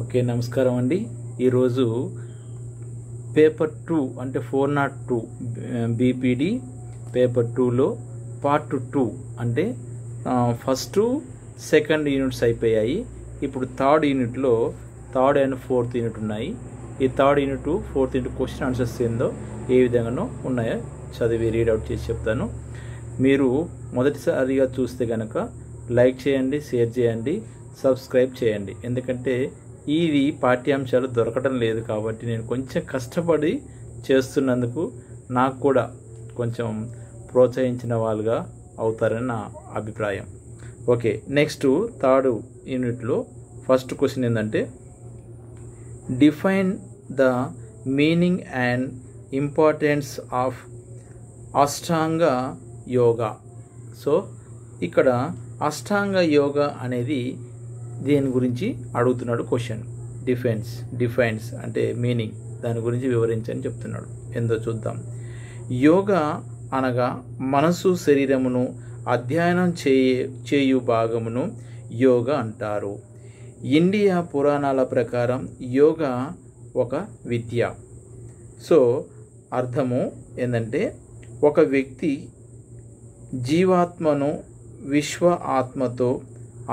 Okay, నమస్కారం అండి. ఈరోజు పేపర్ 2 అంటే 402 బీపీడీ పేపర్ 2లో పార్ట్ 2 అంటే ఫస్ట్ సెకండ్ యూనిట్స్ అయిపోయాయి. ఇప్పుడు థర్డ్ యూనిట్లో థర్డ్ అండ్ ఫోర్త్ యూనిట్ ఉన్నాయి. ఈ third unit fourth unit question answers ఏందో ఏ విధంగానో ఉన్నాయో చదివి రీడౌట్ చేసి చెప్తాను. మీరు మొదటిసారిగా చూస్తే కనుక లైక్ చేయండి, షేర్ చేయండి, సబ్స్క్రైబ్ చేయండి. ఎందుకంటే ఇది పాఠ్యాంశాలు దొరకడం లేదు కాబట్టి నేను కొంచెం కష్టపడి చేస్తున్నందుకు నాకు కూడా కొంచెం ప్రోత్సహించిన వాళ్ళుగా అవుతారని నా అభిప్రాయం. ఓకే, నెక్స్ట్ థర్డ్ యూనిట్లో ఫస్ట్ క్వశ్చన్ ఏంటంటే define the meaning and importance of Ashtanga yoga. So ఇక్కడ అష్టాంగ యోగా అనేది దేని గురించి అడుగుతున్నాడు క్వశ్చన్. డిఫైన్స్ అంటే మీనింగ్, దాని గురించి వివరించని చెప్తున్నాడు. ఏందో చూద్దాం. యోగా అనగా మనసు శరీరమును అధ్యయనం చేయు భాగమును యోగా అంటారు. ఇండియా పురాణాల ప్రకారం యోగా ఒక విద్య. సో అర్థము ఏంటంటే ఒక వ్యక్తి జీవాత్మను విశ్వ ఆత్మతో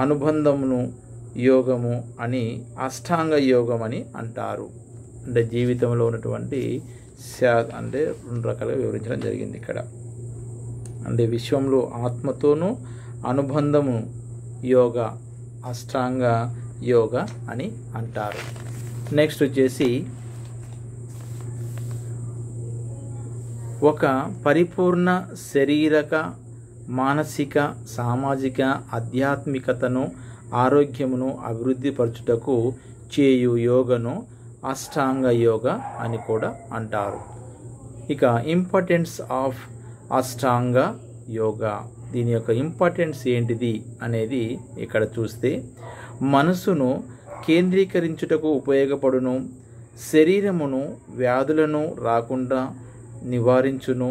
అనుబంధమును యోగము అని అష్టాంగ యోగం అని అంటారు. అంటే జీవితంలో ఉన్నటువంటి అంటే రెండు రకాలుగా వివరించడం జరిగింది ఇక్కడ. అంటే విశ్వంలో ఆత్మతోనూ అనుబంధము యోగా అష్టాంగ యోగా అని అంటారు. నెక్స్ట్ వచ్చేసి ఒక పరిపూర్ణ శారీరక, మానసిక, సామాజిక, ఆధ్యాత్మికతను, ఆరోగ్యమును అభివృద్ధి పరచుటకు చేయు యోగను అష్టాంగ యోగ అని కూడా అంటారు. ఇక ఇంపార్టెన్స్ ఆఫ్ అష్టాంగ యోగా, దీని యొక్క ఇంపార్టెన్స్ ఏంటిది అనేది ఇక్కడ చూస్తే మనసును కేంద్రీకరించుటకు ఉపయోగపడును, శరీరమును వ్యాధులను రాకుండా నివారించును.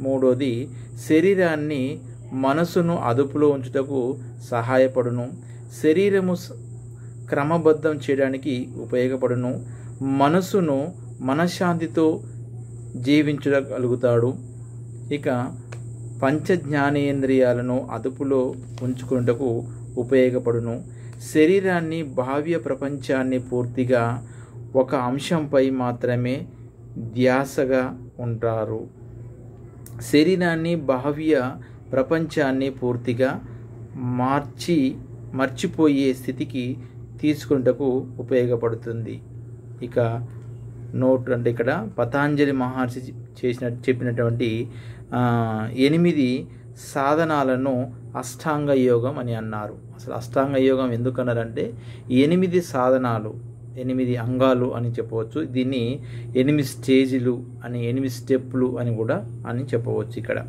మూడోది శరీరాన్ని మనసును అదుపులో ఉంచుటకు సహాయపడును, శరీరము క్రమబద్ధం చేయడానికి ఉపయోగపడును, మనసును మనశ్శాంతితో జీవించగలుగుతాడు. ఇక పంచ జ్ఞానేంద్రియాలను అదుపులో ఉంచుకున్నటకు ఉపయోగపడును, శరీరాన్ని భావ్య ప్రపంచాన్ని పూర్తిగా ఒక అంశంపై మాత్రమే ధ్యాసగా ఉంటారు, శరీరాన్ని భావ్య ప్రపంచాన్ని పూర్తిగా మర్చిపోయే స్థితికి తీసుకున్నటకు ఉపయోగపడుతుంది. ఇక నోట్ అంటే ఇక్కడ పతాంజలి మహర్షి చెప్పినటువంటి 8 సాధనాలను అష్టాంగ యోగం అని అన్నారు. అసలు అష్టాంగ యోగం ఎందుకు అన్నారంటే 8 సాధనాలు, 8 అంగాలు అని చెప్పవచ్చు. దీన్ని 8 స్టేజీలు అని, 8 స్టెప్పులు అని కూడా అని చెప్పవచ్చు ఇక్కడ.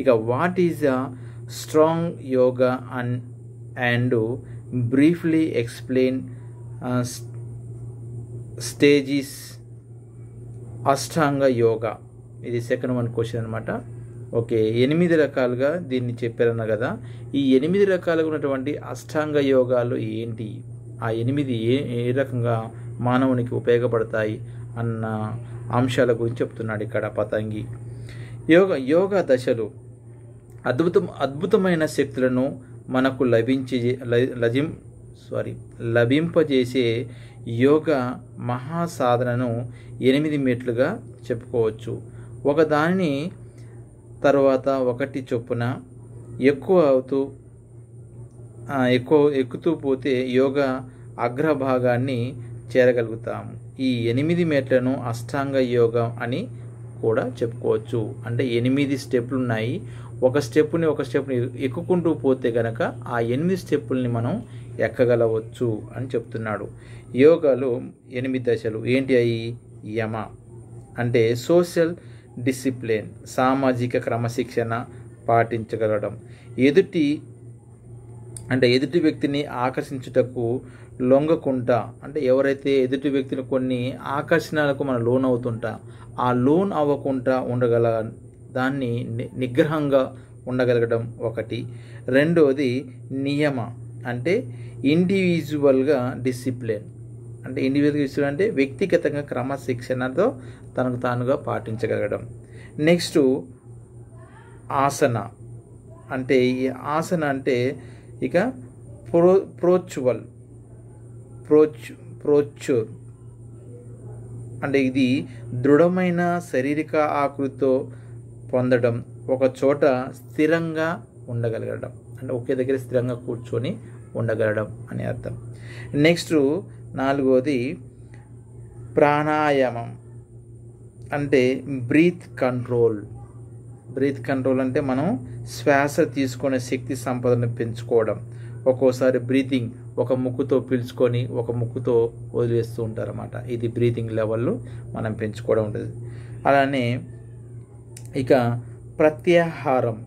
ఇక what is a strong yoga and briefly explain stages Ashtanga yoga. ఇది సెకండ్ వన్ క్వశ్చన్ అనమాట. ఓకే, 8 రకాలుగా దీన్ని చెప్పారన్న కదా. ఈ 8 రకాలుగా ఉన్నటువంటి అష్టాంగ యోగాలు ఏంటి, ఆ 8 ఏ రకంగా మానవునికి ఉపయోగపడతాయి అన్న అంశాల గురించి చెప్తున్నాడు ఇక్కడ పతంగి. యోగా దశలు అద్భుతమైన శక్తులను మనకు లభింపజేసే యోగా మహాసాధనను 8 మెట్లుగా చెప్పుకోవచ్చు. ఒకదానిని తర్వాత ఒకటి చొప్పున ఎక్కుతూ పోతే యోగా అగ్రభాగాన్ని చేరగలుగుతాము. ఈ 8 మెట్లను అష్టాంగ యోగం అని కూడా చెప్పుకోవచ్చు. అంటే 8 స్టెప్పులు ఉన్నాయి. ఒక స్టెప్ని ఎక్కుకుంటూ పోతే కనుక ఆ 8 స్టెప్పుల్ని మనం ఎక్కగలవచ్చు అని చెప్తున్నాడు. యోగాలో 8 దశలు ఏంటి అయి? యమ అంటే సోషల్ డిసిప్లిన్, సామాజిక క్రమశిక్షణ పాటించగలడం. ఎదుటి వ్యక్తిని ఆకర్షించుటకు లొంగకుండా, అంటే ఎవరైతే ఎదుటి వ్యక్తులు కొన్ని ఆకర్షణలకు మనం లోన్ అవుతుంటా ఆ లోన్ అవ్వకుండా ఉండగల దాన్ని నిగ్రహంగా ఉండగలగడం ఒకటి. రెండోది నియమ అంటే ఇండివిజువల్గా డిసిప్లిన్, అంటే ఇండివిజువల్గా ఇష్టం అంటే వ్యక్తిగతంగా క్రమశిక్షణతో తనకు తానుగా పాటించగలగడం. నెక్స్ట్ ఆసన అంటే ఈ ఆసన అంటే ఇక ప్రోచువల్ ప్రోచూర్ అంటే ఇది దృఢమైన శారీరక ఆకృతితో పొందడం, ఒక చోట స్థిరంగా ఉండగలగడం, అంటే ఒకే దగ్గర స్థిరంగా కూర్చొని ఉండగలడం అని అర్థం. నెక్స్ట్ 4వది ప్రాణాయామం అంటే బ్రీత్ కంట్రోల్. బ్రీత్ కంట్రోల్ అంటే మనం శ్వాస తీసుకునే శక్తి సంపదను పెంచుకోవడం. ఒక్కోసారి బ్రీతింగ్ ఒక ముక్కుతో పీల్చుకొని ఒక ముక్కుతో వదిలేస్తూ ఉంటారన్నమాట. ఇది బ్రీతింగ్ లెవెల్లో మనం పెంచుకోవడం ఉంటుంది. అలానే ఇక ప్రత్యాహారం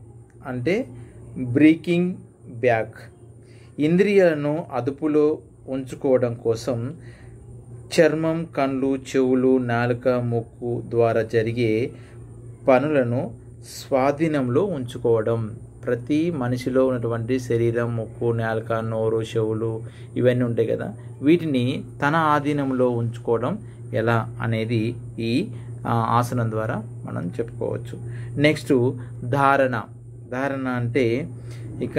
అంటే బ్రేకింగ్ బ్యాక్, ఇంద్రియాలను అదుపులో ఉంచుకోవడం కోసం చర్మం, కళ్ళు, చెవులు, నాలుక, ముక్కు ద్వారా జరిగే పనులను స్వాధీనంలో ఉంచుకోవడం. ప్రతి మనిషిలో ఉన్నటువంటి శరీరం, ముక్కు, నాలుక, నోరు, చెవులు ఇవన్నీ ఉంటాయి కదా, వీటిని తన ఆధీనంలో ఉంచుకోవడం ఎలా అనేది ఈ ఆసనం ద్వారా మనం చెప్పుకోవచ్చు. నెక్స్ట్ ధారణ. ధారణ అంటే ఇక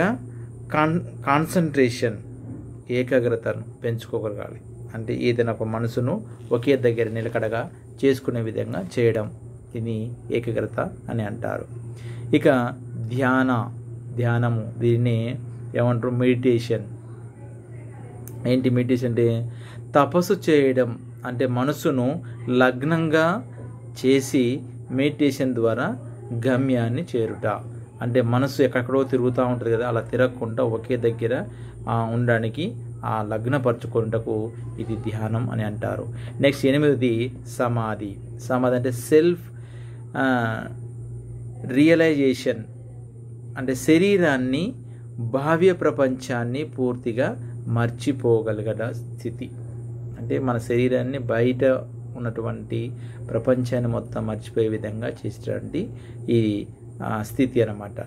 కాన్సన్ట్రేషన్, ఏకాగ్రతను పెంచుకోగలగాలి. అంటే ఏదైనా ఒక మనసును ఒకే దగ్గర నిలకడగా చేసుకునే విధంగా చేయడం, ఇది ఏకాగ్రత అని అంటారు. ఇక ధ్యానము, దీన్ని ఏమంటారు, మెడిటేషన్. ఏంటి మెడిటేషన్ అంటే తపస్సు చేయడం, అంటే మనసును లగ్నంగా చేసి మెడిటేషన్ ద్వారా గమ్యాన్ని చేరుట. అంటే మనసు ఎక్కడెక్కడో తిరుగుతూ ఉంటుంది కదా, అలా తిరగకుండా ఒకే దగ్గర ఉండడానికి, ఆ లగ్నపరచుకుంటకు ఇది ధ్యానం అని అంటారు. నెక్స్ట్ 8వది సమాధి. సమాధి అంటే సెల్ఫ్ రియలైజేషన్, అంటే శరీరాన్ని, భావ్య ప్రపంచాన్ని పూర్తిగా మర్చిపోగలిగట స్థితి. అంటే మన శరీరాన్ని బయట ఉన్నటువంటి ప్రపంచాన్ని మొత్తం మర్చిపోయే విధంగా చేసేటువంటి ఈ స్థితి అన్నమాట.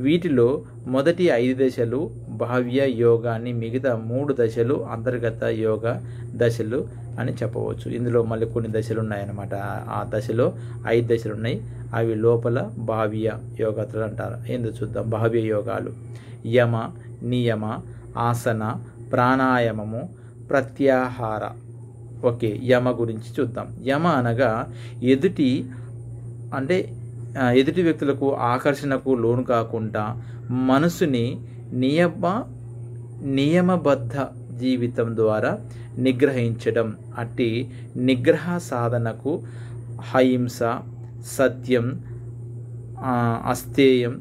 వీటిలో మొదటి 5 దశలు భావ్య యోగాన్ని, మిగతా 3 దశలు అంతర్గత యోగా దశలు అని చెప్పవచ్చు. ఇందులో మళ్ళీ కొన్ని దశలు ఉన్నాయన్నమాట. ఆ దశలో 5 దశలు ఉన్నాయి. అవి లోపల భావ్య యోగాలు అంటారు. ఎందుకు చూద్దాం. భావ్య యోగాలు యమ, నియమ, ఆసన, ప్రాణాయామము, ప్రత్యాహార. ఓకే, యమ గురించి చూద్దాం. యమ అనగా ఎదుటి వ్యక్తులకు ఆకర్షణకు లోను కాకుండా మనసుని నియమబద్ధ జీవితం ద్వారా నిగ్రహించడం. అట్టి నిగ్రహ సాధనకు అహింస, సత్యం, అస్థేయం,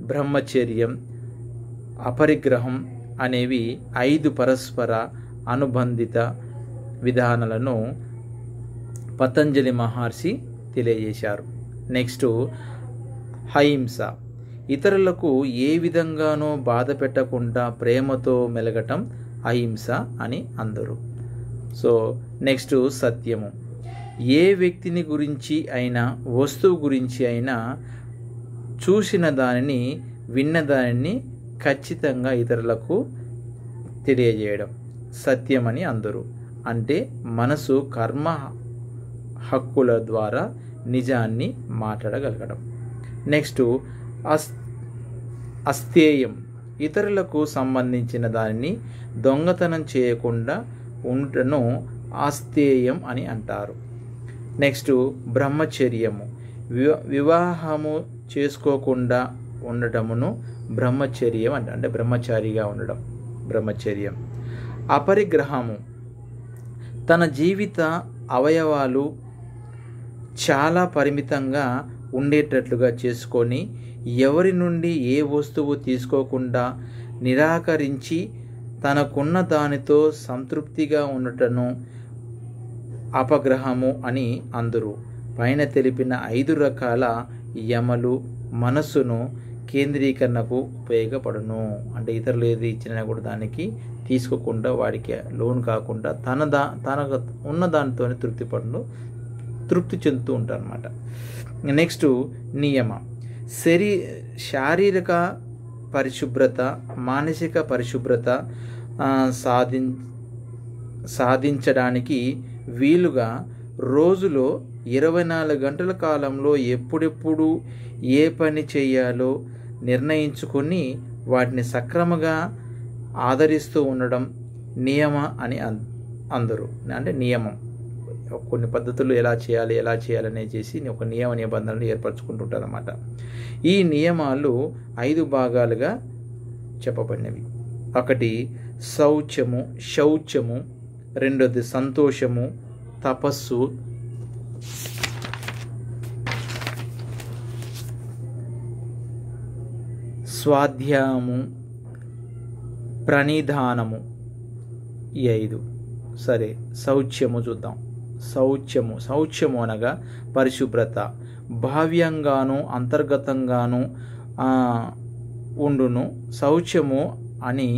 బ్రహ్మచర్యం, అపరిగ్రహం అనేవి 5 పరస్పర అనుబంధిత విధానాలను పతంజలి మహర్షి తెలియజేశారు. నెక్స్ట్ అహింస, ఇతరులకు ఏ విధంగానూ బాధ పెట్టకుండా ప్రేమతో మెలగటం అహింస అని అందరు. సో నెక్స్ట్ సత్యము, ఏ వ్యక్తిని గురించి అయినా, వస్తువు గురించి అయినా చూసిన దానిని, విన్న దానిని ఖచ్చితంగా ఇతరులకు తెలియజేయడం సత్యమని అందరు. అంటే మనసు కర్మ హక్కుల ద్వారా నిజాన్ని మాట్లాడగలగడం. నెక్స్ట్ అస్థేయం, ఇతరులకు సంబంధించిన దానిని దొంగతనం చేయకుండా ఉండటను అస్థేయం అని అంటారు. నెక్స్ట్ బ్రహ్మచర్యము, వివాహము చేసుకోకుండా ఉండటమును బ్రహ్మచర్యం అంటే బ్రహ్మచారిగా ఉండడం బ్రహ్మచర్యం. అపరిగ్రహము, తన జీవిత అవయవాలు చాలా పరిమితంగా ఉండేటట్లుగా చేసుకొని ఎవరి నుండి ఏ వస్తువు తీసుకోకుండా నిరాకరించి తనకున్న దానితో సంతృప్తిగా ఉండటను అపగ్రహము అని అందరు. పైన తెలిపిన 5 రకాల యమలు మనస్సును కేంద్రీకరణకు ఉపయోగపడును. అంటే ఇతరులు ఏది ఇచ్చినా కూడా దానికి తీసుకోకుండా, వాడికి లోన్ కాకుండా తనకు ఉన్న దానితో తృప్తి చెందుతూ ఉంటారు అన్నమాట. నెక్స్ట్ నియమ, శారీరక పరిశుభ్రత, మానసిక పరిశుభ్రత సాధించడానికి వీలుగా రోజులో 24 గంటల కాలంలో ఎప్పుడెప్పుడు ఏ పని చేయాలో నిర్ణయించుకొని వాటిని సక్రమంగా ఆదరిస్తూ ఉండడం నియమ అని అందరూ, అంటే నియమం. కొన్ని పద్ధతులు ఎలా చేయాలనే చేసి ఒక నియమ నిబంధనలు ఏర్పరచుకుంటుంటారన్నమాట. ఈ నియమాలు 5 భాగాలుగా చెప్పబడినవి. ఒకటి శౌచము, రెండోది సంతోషము, తపస్సు, స్వాధ్యాయము, ప్రణిధానము. ఈ 5. సరే, శౌచ్యము చూద్దాం. శౌచ్యము అనగా పరిశుభ్రత, బాహ్యంగాను అంతర్గతంగాను ఉండును. శౌచ్యము అని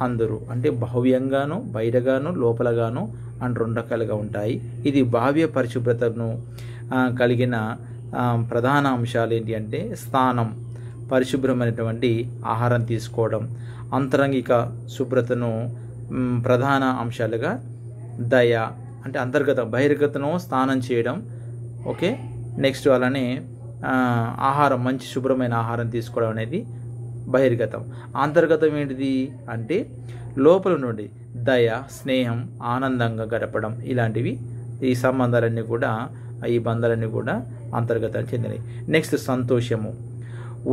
అందరూ, అంటే బాహ్యంగాను బయటగాను లోపలగాను అని 2 రకాలుగా ఉంటాయి. ఇది బాహ్య పరిశుభ్రతను కలిగిన ప్రధాన అంశాలు ఏంటి అంటే స్థానం, పరిశుభ్రమైనటువంటి ఆహారం తీసుకోవడం, అంతరంగిక శుభ్రతను ప్రధాన అంశాలుగా దయ, అంటే అంతర్గత, బహిర్గతను స్నానం చేయడం. ఓకే, నెక్స్ట్ అలానే ఆహారం, మంచి శుభ్రమైన ఆహారం తీసుకోవడం అనేది బహిర్గతం. అంతర్గతం ఏంటిది అంటే లోపల నుండి దయ, స్నేహం, ఆనందంగా గడపడం. ఇలాంటివి ఈ సంబంధాలన్నీ కూడా, ఈ బంధాలన్నీ కూడా అంతర్గతానికి చెందినవి. నెక్స్ట్ సంతోషము,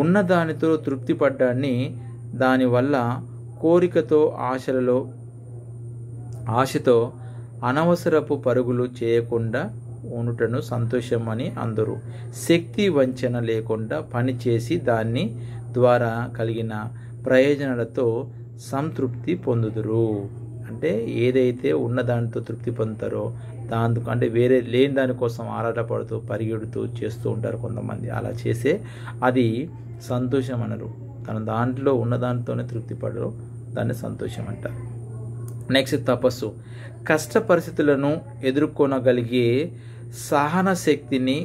ఉన్నదానితో తృప్తి పడ్డాన్ని, దానివల్ల కోరికతో ఆశతో అనవసరపు పరుగులు చేయకుండా ఉండుటను సంతోషం అని అందరూ. శక్తి వంచన లేకుండా పనిచేసి దాన్ని ద్వారా కలిగిన ప్రయోజనాలతో సంతృప్తి పొందుదురు. అంటే ఏదైతే ఉన్నదానితో తృప్తి పొందుతారో దాంతో, అంటే వేరే లేని దానికోసం ఆరాటపడుతూ పరిగెడుతూ చేస్తూ ఉంటారు కొంతమంది. అలా చేసే అది సంతోషం అనరు. తన దాంట్లో ఉన్నదానితోనే తృప్తి పడరు, దాన్ని సంతోషం అంటారు. నెక్స్ట్ తపస్సు, కష్ట పరిస్థితులను ఎదుర్కొనగలిగే సహన శక్తిని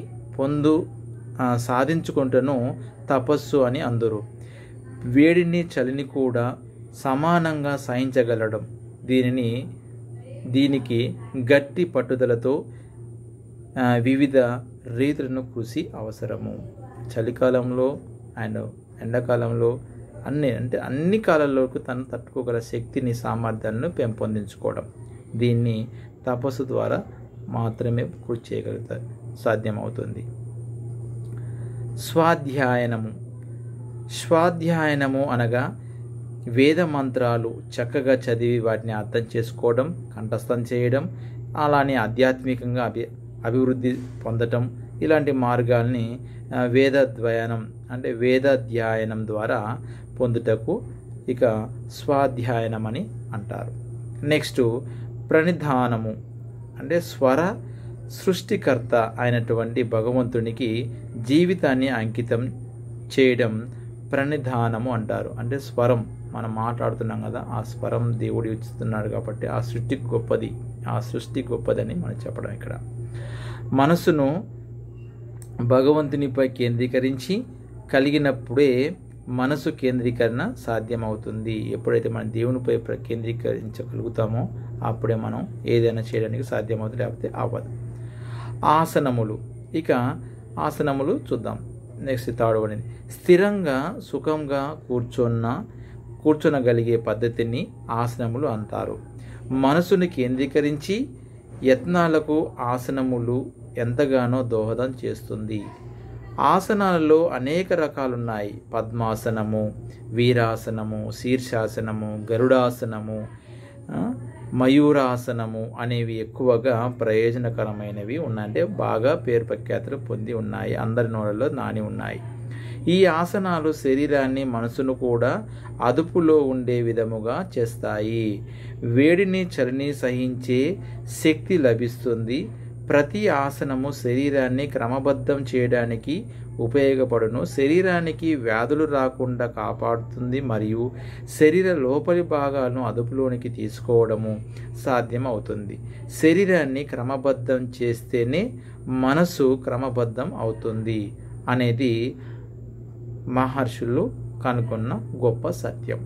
సాధించుకుంటూ తపస్సు అని అందరూ. వేడిని చలిని కూడా సమానంగా సహించగలడం, దీనికి గట్టి పట్టుదలతో వివిధ రీతులను కృషి అవసరము. చలికాలంలో అండ్ ఎండాకాలంలో అన్ని కాలాల్లోకి తను తట్టుకోగల శక్తిని, సామర్థ్యాలను పెంపొందించుకోవడం, దీన్ని తపస్సు ద్వారా మాత్రమే కృషి చేయగలుగుతారు, సాధ్యమవుతుంది. స్వాధ్యాయనము అనగా వేద మంత్రాలు చక్కగా చదివి వాటిని అర్థం చేసుకోవడం, కంఠస్థం చేయడం, అలానే ఆధ్యాత్మికంగా అభివృద్ధి పొందటం. ఇలాంటి మార్గాల్ని వేదాధ్యయనం ద్వారా పొందుటకు ఇక స్వాధ్యాయనం అని అంటారు. నెక్స్ట్ ప్రణిధానము, అంటే సృష్టికర్త అయినటువంటి భగవంతునికి జీవితాన్ని అంకితం చేయడం ప్రణిధానము అంటారు. అంటే స్వరం, మనం మాట్లాడుతున్నాం కదా, ఆ స్వరం దేవుడు ఇస్తున్నాడు కాబట్టి ఆ సృష్టి గొప్పదని మనం చెప్పడం. ఇక్కడ మనసును భగవంతునిపై కేంద్రీకరించి కలిగినప్పుడే మనసు కేంద్రీకరణ సాధ్యమవుతుంది. ఎప్పుడైతే మనం దేవునిపై కేంద్రీకరించగలుగుతామో అప్పుడే మనం ఏదైనా చేయడానికి సాధ్యమవుతుంది, లేకపోతే అవ్వదు. ఆసనములు, ఇక ఆసనములు చూద్దాం. నెక్స్ట్ 3వ అనేది స్థిరంగా సుఖంగా కూర్చొనగలిగే పద్ధతిని ఆసనములు అంటారు. మనసుని కేంద్రీకరించి యత్నాలకు ఆసనములు ఎంతగానో దోహదం చేస్తుంది. ఆసనాలలో అనేక రకాలున్నాయి. పద్మాసనము, వీరాసనము, శీర్షాసనము, గరుడాసనము, మయూరాసనము అనేవి ఎక్కువగా ప్రయోజనకరమైనవి ఉన్నాయి, అంటే బాగా పేరు ప్రఖ్యాతులు పొంది ఉన్నాయి, అందరి నోళ్ళలో నాని ఉన్నాయి. ఈ ఆసనాలు శరీరాన్ని మనసును కూడా అదుపులో ఉండే విధముగా చేస్తాయి. వేడిని చలిని సహించే శక్తి లభిస్తుంది. ప్రతి ఆసనము శరీరాన్ని క్రమబద్ధం చేయడానికి ఉపయోగపడును. శరీరానికి వ్యాధులు రాకుండా కాపాడుతుంది మరియు శరీర లోపలి భాగాలను అదుపులోనికి తీసుకోవడము సాధ్యం అవుతుంది. శరీరాన్ని క్రమబద్ధం చేస్తేనే మనసు క్రమబద్ధం అవుతుంది అనేది మహర్షులు కనుగొన్న గొప్ప సత్యం.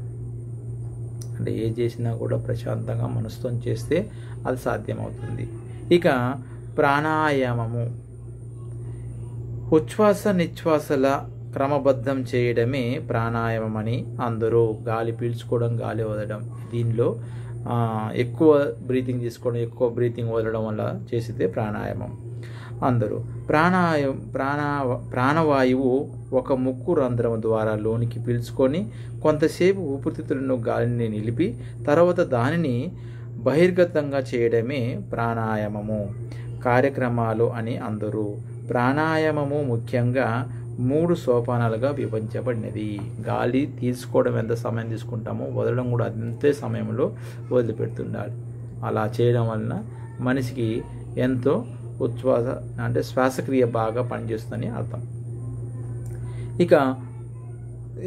అంటే ఏ చేసినా కూడా ప్రశాంతంగా మనసుతో చేస్తే అది సాధ్యమవుతుంది. ఇక ప్రాణాయామము, ఉచ్ఛ్వాస నిశ్వాసల క్రమబద్ధం చేయడమే ప్రాణాయామం అని అందరూ. గాలి పీల్చుకోవడం, గాలి వదలడం, దీనిలో ఎక్కువ బ్రీతింగ్ తీసుకోవడం, ఎక్కువ బ్రీతింగ్ వదలడం వల్ల చేసితే ప్రాణాయామం అందరూ. ప్రాణవాయువు ఒక ముక్కు రంధ్రం ద్వారా లోనికి పీల్చుకొని కొంతసేపు ఊపిరితిత్తులను గాలిని నిలిపి తర్వాత దానిని బహిర్గతంగా చేయడమే ప్రాణాయామము కార్యక్రమాలు అని అందరూ. ప్రాణాయామము ముఖ్యంగా 3 సోపానాలుగా విభజించబడినది. గాలి తీసుకోవడం ఎంత సమయం తీసుకుంటామో వదలడం కూడా అంతే సమయంలో వదిలిపెడుతుండాలి. అలా చేయడం వలన మనిషికి ఎంతో ఉచ్ఛ్వాస అంటే శ్వాసక్రియ బాగా పనిచేస్తుందని అర్థం. ఇక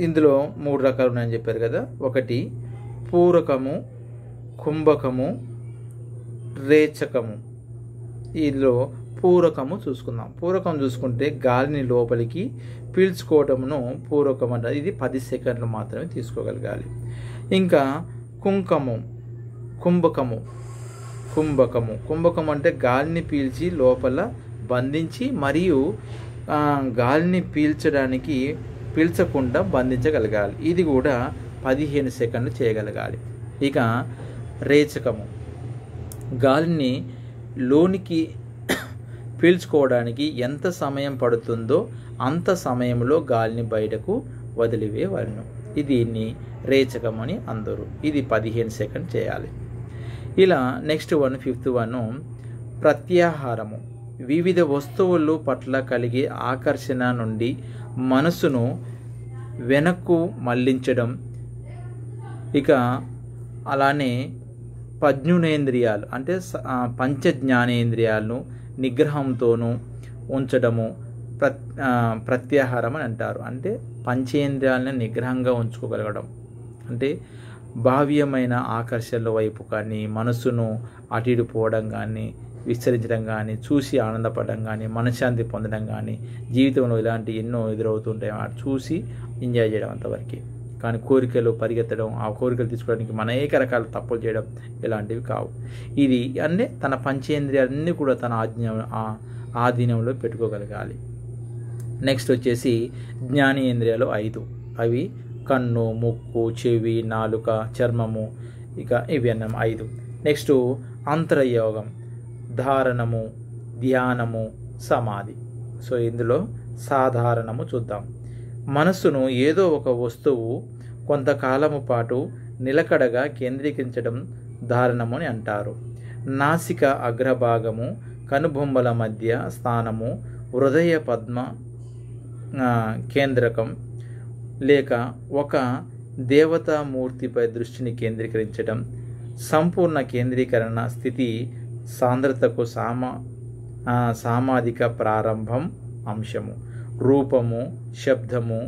ఇందులో 3 రకాలు ఉన్నాయని చెప్పారు కదా. ఒకటి పూరకము, కుంభకము, రేచకము. ఇందులో పూరకము చూసుకుందాం. పూరకం చూసుకుంటే గాలిని లోపలికి పీల్చుకోవటమును పూరకం అంటారు. ఇది 10 సెకండ్లు మాత్రమే తీసుకోగలగాలి. ఇంకా కుంభకం అంటే గాలిని పీల్చి లోపల బంధించి మరియు గాలిని పీల్చకుండా బంధించగలగాలి. ఇది కూడా 15 సెకండ్లు చేయగలగాలి. ఇక రేచకము, గాలిని లోనికి పీల్చుకోవడానికి ఎంత సమయం పడుతుందో అంత సమయంలో గాలిని బయటకు వదిలివేయవలెను. దీన్ని రేచకం అని అందరూ. ఇది 15 సెకండ్ చేయాలి. ఇలా నెక్స్ట్ 5th వన్ ప్రత్యాహారము, వివిధ వస్తువులు పట్ల కలిగే ఆకర్షణ నుండి మనసును వెనక్కు మళ్లించడం. ఇక అలానే పజ్ఞునేంద్రియాలు అంటే పంచ జ్ఞానేంద్రియాలను నిగ్రహంతోనూ ఉంచడము ప్రత్యాహారం అని అంటారు. అంటే పంచేంద్రియాలను నిగ్రహంగా ఉంచుకోగలగడం అంటే భావ్యమైన ఆకర్షణల వైపు కానీ, మనసును అటు ఇటు పోవడం కానీ, విస్తరించడం కానీ, చూసి ఆనందపడడం కానీ, మనశ్శాంతి పొందడం కానీ, జీవితంలో ఇలాంటి ఎన్నో ఎదురవుతుంటాయి. చూసి ఎంజాయ్ చేయడం అంతవరకు. కానీ కోరికలు పరిగెత్తడం, ఆ కోరికలు తీసుకోవడానికి అనేక రకాల తప్పులు చేయడం ఇలాంటివి కావు. ఇది అంటే తన పంచేంద్రియాలన్నీ కూడా తన ఆధీనంలో పెట్టుకోగలగాలి. నెక్స్ట్ వచ్చేసి జ్ఞానేంద్రియాలు 5. అవి కన్ను, ముక్కు, చెవి, నాలుక, చర్మము. ఇక ఇవి అన్నం 5. నెక్స్ట్ అంతరయోగం, ధారణము, ధ్యానము, సమాధి. సో ఇందులో సాధారణము చూద్దాం. మనస్సును ఏదో ఒక వస్తువు కొంతకాలము పాటు నిలకడగా కేంద్రీకరించడం ధారణము అని అంటారు. నాసిక అగ్రభాగము, కనుబొమ్మల మధ్య స్థానము, హృదయ పద్మ కేంద్రకం లేక ఒక దేవతామూర్తిపై దృష్టిని కేంద్రీకరించడం, సంపూర్ణ కేంద్రీకరణ స్థితి సాంద్రతకు సామాధిక ప్రారంభం అంశము. రూపము, శబ్దము,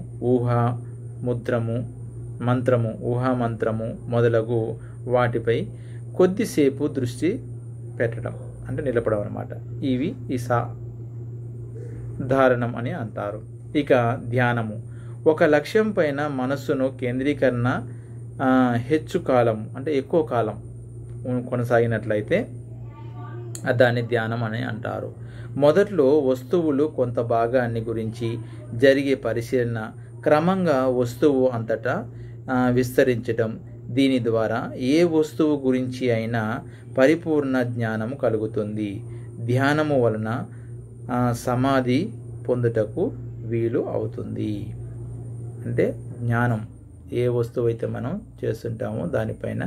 ఊహామంత్రము మొదలగు వాటిపై కొద్దిసేపు దృష్టి పెట్టడం అంటే నిలపడం అన్నమాట. ఇవి ఈ ధారణం అని అంటారు. ఇక ధ్యానము, ఒక లక్ష్యం పైన మనస్సును కేంద్రీకరణ హెచ్చు కాలం అంటే ఎక్కువ కాలం కొనసాగినట్లయితే దాన్ని ధ్యానం అని అంటారు. మొదట్లో వస్తువులు కొంత భాగాన్ని గురించి జరిగే పరిశీలన క్రమంగా వస్తువు అంతటా విస్తరించడం. దీని ద్వారా ఏ వస్తువు గురించి అయినా పరిపూర్ణ జ్ఞానము కలుగుతుంది. ధ్యానము వలన సమాధి పొందుటకు వీలు అవుతుంది. అంటే జ్ఞానం ఏ వస్తువు అయితే మనం చేస్తుంటామో దానిపైన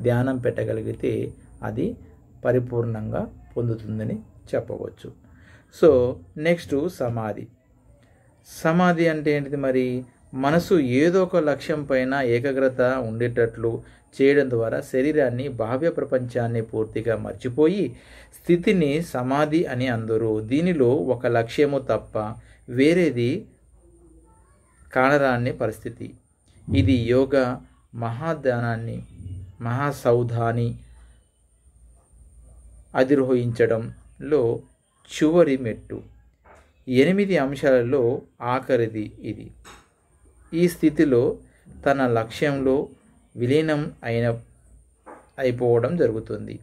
ధ్యానం పెట్టగలిగితే అది పరిపూర్ణంగా పొందుతుందని చెప్పవచ్చు. సో నెక్స్ట్ సమాధి అంటే ఏంటిది మరి? మనసు ఏదో ఒక లక్ష్యం పైన ఏకాగ్రత ఉండేటట్లు చేయడం ద్వారా శరీరాన్ని, బాహ్య ప్రపంచాన్ని పూర్తిగా మర్చిపోయి స్థితిని సమాధి అని అందరూ. దీనిలో ఒక లక్ష్యము తప్ప వేరేది కానరాని పరిస్థితి. ఇది యోగ మహాసౌధాన్ని అధిరోహించడంలో చివరి మెట్టు. 8 అంశాలలో ఆఖరిది ఇది. ఈ స్థితిలో తన లక్ష్యంలో విలీనం అయిపోవడం జరుగుతుంది.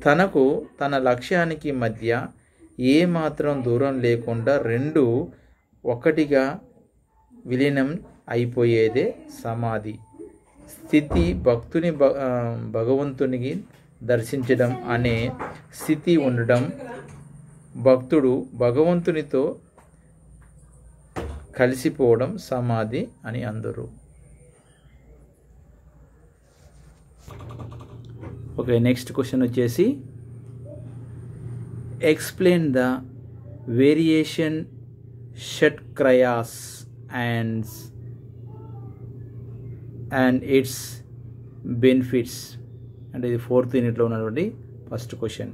తనకు తన లక్ష్యానికి మధ్య ఏ మాత్రం దూరం లేకుండా రెండు ఒకటిగా విలీనం అయిపోయేదే సమాధి స్థితి. భక్తుని భగవంతునికి దర్శించడం అనే స్థితి ఉండడం, భక్తుడు భగవంతునితో కలిసిపోవడం సమాధి అని అందరు. ఓకే, నెక్స్ట్ క్వశ్చన్ వచ్చేసి explain the variation shatkriyas and its benefits. అంటే ఇది 4th యూనిట్లో ఉన్నటువంటి ఫస్ట్ క్వశ్చన్.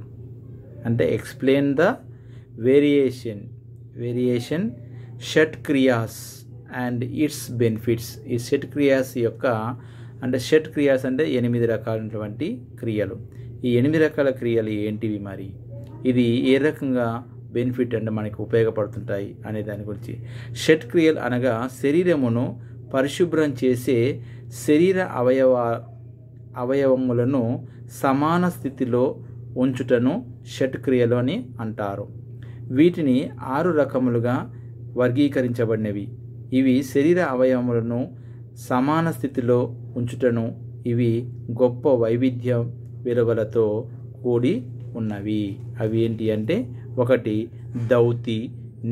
అంటే explain the variation shatkriyas and its benefits. ఈ షట్క్రియాస్ యొక్క అంటే షట్క్రియాస్ అంటే 8 రకాలైనటువంటి క్రియలు. ఈ 8 రకాల క్రియలు ఏంటివి, మరి ఇది ఏ రకంగా బెనిఫిట్ అంటే మనకి ఉపయోగపడుతుంటాయి అనే దాని గురించి. షట్క్రియలు అనగా శరీరమును పరిశుభ్రం చేసే శరీర అవయవములను సమాన స్థితిలో ఉంచుటను షట్క్రియలు అని అంటారు. వీటిని 6 రకములుగా వర్గీకరించబడినవి. ఇవి శరీర అవయవములను సమాన స్థితిలో ఉంచుటను ఇవి గొప్ప వైవిధ్య విలువలతో కూడి ఉన్నవి. అవి ఏంటి అంటే 1 దౌతి,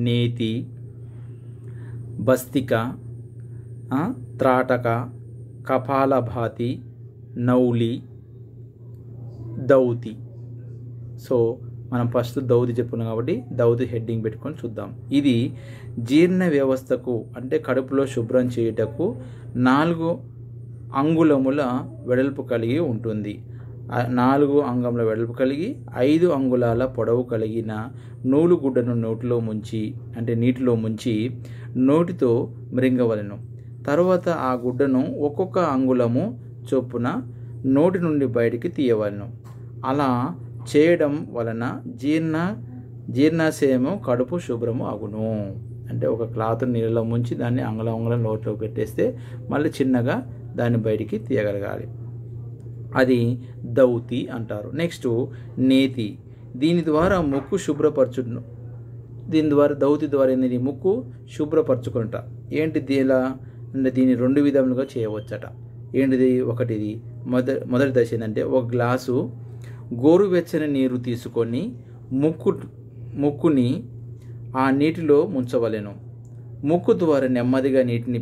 నేతి, బస్తిక, త్రాటక, కపాలభాతి, నౌలి, దౌతి. సో మనం ఫస్ట్ దౌతి చెప్పుకున్నాం కాబట్టి దౌతి హెడ్డింగ్ పెట్టుకొని చూద్దాం. ఇది జీర్ణ వ్యవస్థకు అంటే కడుపులో శుభ్రం చేయుటకు 4 అంగుళముల వెడల్పు కలిగి ఉంటుంది. 4 అంగుళముల వెడల్పు కలిగి 5 అంగుళాల పొడవు కలిగిన నూలుగుడ్డను నీటిలో ముంచి నోటితో మృంగవలెను. తరువాత ఆ గుడ్డను ఒక్కొక్క అంగుళము చొప్పున నోటి నుండి బయటికి తీయవలెను. అలా చేయడం వలన జీర్ణాశయము కడుపు శుభ్రము అగును. అంటే ఒక క్లాత్ నీళ్ళలో ముంచి దాన్ని అంగుళం నోట్లో పెట్టేస్తే మళ్ళీ చిన్నగా దాన్ని బయటికి తీయగలగాలి. అది దౌతి అంటారు. నెక్స్ట్ నేతి. దీని ద్వారా ముక్కు శుభ్రపరచును. దౌతి ద్వారా ఏంటి, ముక్కు శుభ్రపరచుకుంట. ఏంటిది ఎలా అంటే దీన్ని 2 విధములుగా చేయవచ్చట. ఏంటిది, ఒకటిది మొదటి దశ ఏంటంటే 1 గ్లాసు గోరువెచ్చని నీరు తీసుకొని ముక్కుని ఆ నీటిలో ముంచవలెను. ముక్కు ద్వారా నెమ్మదిగా నీటిని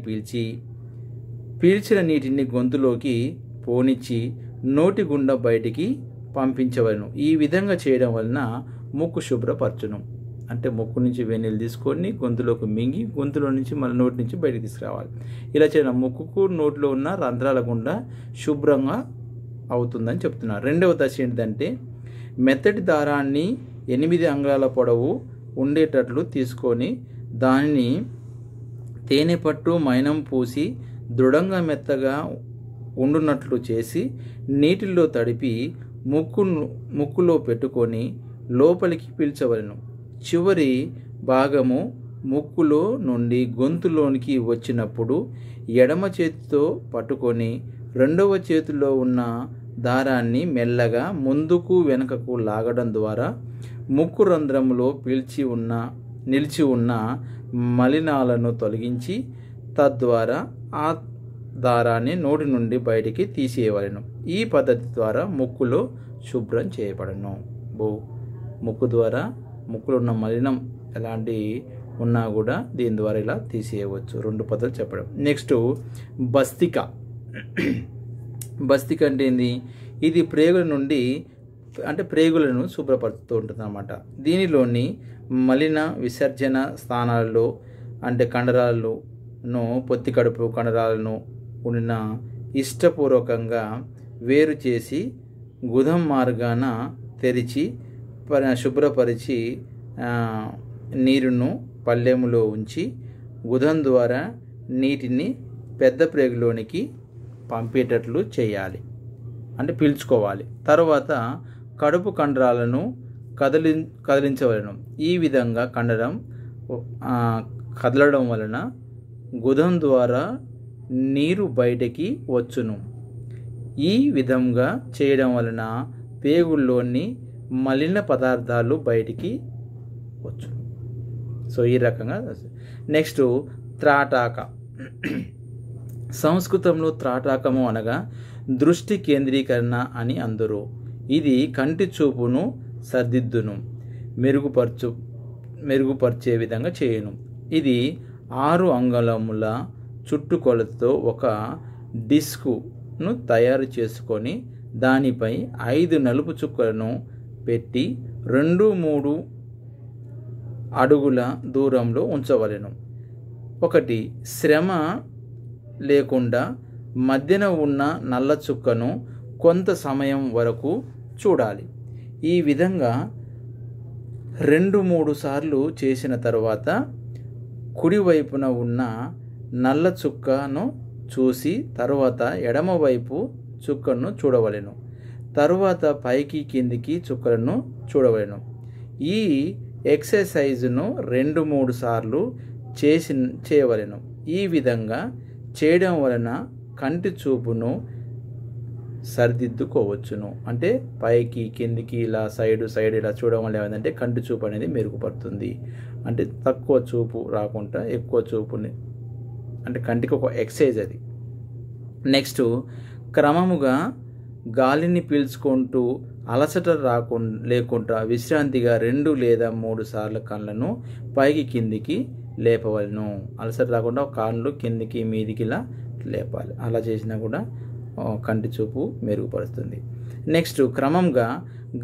పీల్చిన నీటిని గొంతులోకి పోనిచ్చి నోటి గుండా బయటికి పంపించవలను. ఈ విధంగా చేయడం వలన ముక్కు శుభ్రపరచును. అంటే ముక్కు నుంచి వేనీళ్ళు తీసుకొని గొంతులోకి మింగి గొంతులో నుంచి మళ్ళీ నోటి నుంచి బయటికి తీసుకురావాలి. ఇలా చేయడం ముక్కుకు నోటిలో ఉన్న రంధ్రాల గుండా శుభ్రంగా అవుతుందని చెప్తున్నారు. 2వ దశ ఏంటంటే మెత్తటి దారాన్ని 8 అంగుళాల పొడవు ఉండేటట్లు తీసుకొని దానిని తేనె పట్టు మైనం పూసి దృఢంగా మెత్తగా ఉండునట్లు చేసి నీటిలో తడిపి ముక్కులో పెట్టుకొని లోపలికి పీల్చవలెను. చివరి భాగము ముక్కులో నుండి గొంతులోనికి వచ్చినప్పుడు ఎడమ చేతితో పట్టుకొని 2వ చేతిలో ఉన్న దారాన్ని మెల్లగా ముందుకు వెనుకకు లాగడం ద్వారా ముక్కు రంధ్రములో నిలిచి ఉన్న మలినాలను తొలగించి తద్వారా ఆ దారాన్ని నోటి నుండి బయటికి తీసేయవలెను. ఈ పద్ధతి ద్వారా ముక్కులో శుభ్రం చేయబడను. ముక్కులో ఉన్న మలినం ఎలాంటి ఉన్నా కూడా దీని ద్వారా ఇలా తీసేయవచ్చు. 2 పద్ధతులు చెప్పడం. నెక్స్ట్ బస్తిక. బస్తిక అంటే ఏంది, ఇది ప్రేగులను శుభ్రపరుస్తూ ఉంటుంది అన్నమాట. దీనిలోని మలిన విసర్జన స్థానాలలో అంటే కండరాలను పొత్తి కడుపు కండరాలను ఉన్న ఇష్టపూర్వకంగా వేరు చేసి గుదం మార్గాన తెరిచి శుభ్రపరిచి నీరును పళ్ళెములో ఉంచి గుదం ద్వారా నీటిని పెద్ద ప్రేగులోనికి పంపేటట్లు చేయాలి, అంటే పీల్చుకోవాలి. తర్వాత కడుపు కండరాలను కదిలించవలను. ఈ విధంగా కండరం కదలడం వలన గుదం ద్వారా నీరు బయటికి వచ్చును. ఈ విధంగా చేయడం వలన పేగుల్లోని మలిన పదార్థాలు బయటికి వచ్చును. సో ఈ రకంగా. నెక్స్ట్ త్రాటాక. సంస్కృతంలో త్రాటాకము అనగా దృష్టి కేంద్రీకరణ అని అందరూ. ఇది కంటి చూపును సర్దిద్దును, మెరుగుపరిచే విధంగా చేయును. ఇది 6 అంగుళముల చుట్టుకొలతతో ఒక డిస్కును తయారు చేసుకొని దానిపై 5 నలుపు చుక్కలను పెట్టి 2-3 అడుగుల దూరంలో ఉంచవలెను. ఒకటి శ్రమ లేకుండా మధ్యన ఉన్న నల్ల చుక్కను కొంత సమయం వరకు చూడాలి. ఈ విధంగా 2-3 సార్లు చేసిన తర్వాత కుడివైపున ఉన్న నల్ల చుక్కను చూసి తర్వాత ఎడమవైపు చుక్కను చూడవలెను. తరువాత పైకి కిందికి చుక్కలను చూడవలెను. ఈ ఎక్సర్సైజును 2-3 సార్లు చేయవలెను. ఈ విధంగా చేయడం వలన కంటి చూపును సరిదిద్దుకోవచ్చును. అంటే పైకి కిందికి ఇలా సైడ్ ఇలా చూడడం వల్ల ఏమైందంటే కంటి చూపు అనేది మెరుగుపడుతుంది. అంటే తక్కువ చూపు రాకుండా ఎక్కువ చూపుని, అంటే కంటికి ఒక ఎక్సర్సైజ్ అది. నెక్స్ట్ క్రమముగా గాలిని పీల్చుకుంటూ అలసట లేకుండా విశ్రాంతిగా 2 లేదా 3 సార్లు కళ్ళను పైకి కిందికి లేపవలను. అలసట రాకుండా కాళ్ళు కిందికి మీదికి ఇలా లేపాలి. అలా చేసినా కూడా కంటి చూపు మెరుగుపడుతుంది. నెక్స్ట్ క్రమంగా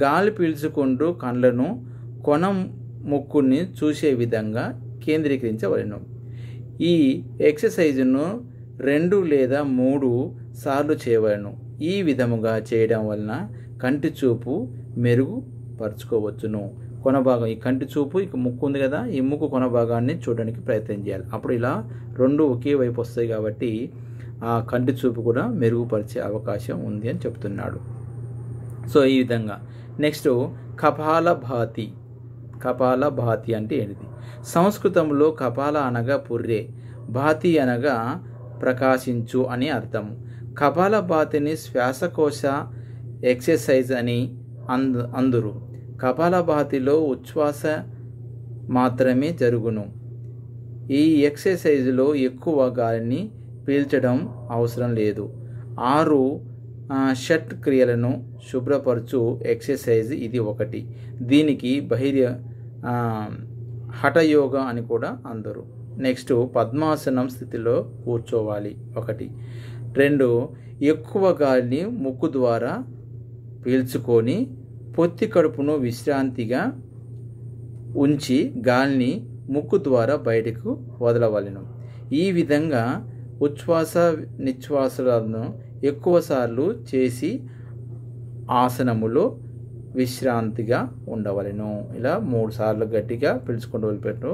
గాలి పీల్చుకుంటూ కళ్ళను కొన ముక్కుని చూసే విధంగా కేంద్రీకరించవలెను. ఈ ఎక్సర్సైజును 2 లేదా 3 సార్లు చేయవలెను. ఈ విధముగా చేయడం వలన కంటి చూపు మెరుగుపరుచుకోవచ్చును. కొన భాగం, ఈ కంటి చూపు ఇక ముక్కు ఉంది కదా, ఈ ముక్కు కొన భాగాన్ని చూడడానికి ప్రయత్నం చేయాలి. అప్పుడు ఇలా 2 ఒకే వైపు వస్తాయి కాబట్టి ఆ కంటి చూపు కూడా మెరుగుపరిచే అవకాశం ఉంది అని చెప్తున్నాడు. సో ఈ విధంగా. నెక్స్ట్ కపాలభాతి. కపాలభాతి అంటే ఏంటిది? సంస్కృతంలో కపాల అనగా పుర్రె, భాతి అనగా ప్రకాశించు అని అర్థం. కపాలభాతిని శ్వాసకోశ ఎక్సర్సైజ్ అని అందురు. కపాలభాతిలో ఉచ్ఛ్వాస మాత్రమే జరుగును. ఈ ఎక్సర్సైజ్లో ఎక్కువ గాలిని పీల్చడం అవసరం లేదు. 6 షట్ క్రియలను శుభ్రపరచు ఎక్సర్సైజ్ ఇది ఒకటి. దీనికి హఠయోగ అని కూడా అందరు. నెక్స్ట్ పద్మాసనం స్థితిలో కూర్చోవాలి. 1. 2 ఎక్కువ గాలిని ముక్కు ద్వారా పీల్చుకొని పొత్తి కడుపును విశ్రాంతిగా ఉంచి గాలిని ముక్కు ద్వారా బయటకు వదలవలెను. ఈ విధంగా ఉచ్ఛ్వాస నిశ్వాసాలను ఎక్కువసార్లు చేసి ఆసనములో విశ్రాంతిగా ఉండవలెను. ఇలా 3 సార్లు గట్టిగా పీల్చుకుంటూ వదిలిపెట్టు